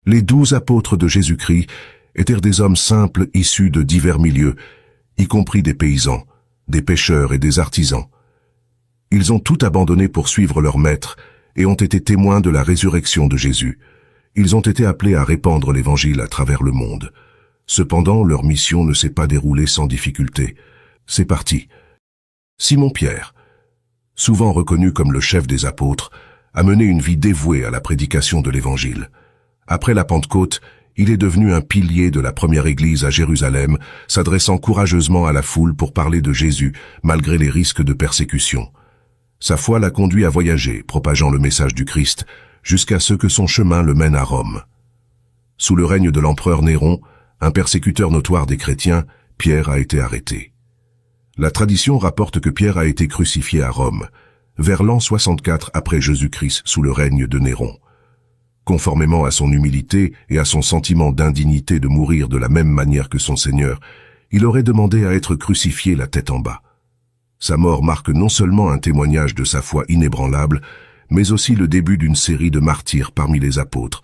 Les 12 apôtres de Jésus-Christ étaient des hommes simples issus de divers milieux, y compris des paysans, des pêcheurs et des artisans. Ils ont tout abandonné pour suivre leur maître et ont été témoins de la résurrection de Jésus. Ils ont été appelés à répandre l'Évangile à travers le monde. Cependant, leur mission ne s'est pas déroulée sans difficulté. C'est parti. Simon-Pierre, souvent reconnu comme le chef des apôtres, a mené une vie dévouée à la prédication de l'Évangile. Après la Pentecôte, il est devenu un pilier de la première église à Jérusalem, s'adressant courageusement à la foule pour parler de Jésus, malgré les risques de persécution. Sa foi l'a conduit à voyager, propageant le message du Christ, jusqu'à ce que son chemin le mène à Rome. Sous le règne de l'empereur Néron, un persécuteur notoire des chrétiens, Pierre a été arrêté. La tradition rapporte que Pierre a été crucifié à Rome, vers l'an 64 après Jésus-Christ sous le règne de Néron. Conformément à son humilité et à son sentiment d'indignité de mourir de la même manière que son Seigneur, il aurait demandé à être crucifié la tête en bas. Sa mort marque non seulement un témoignage de sa foi inébranlable, mais aussi le début d'une série de martyrs parmi les apôtres,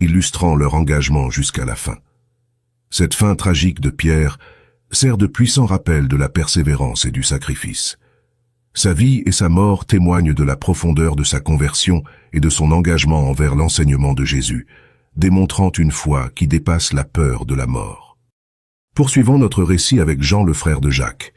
illustrant leur engagement jusqu'à la fin. Cette fin tragique de Pierre sert de puissant rappel de la persévérance et du sacrifice. Sa vie et sa mort témoignent de la profondeur de sa conversion et de son engagement envers l'enseignement de Jésus, démontrant une foi qui dépasse la peur de la mort. Poursuivons notre récit avec Jean le frère de Jacques.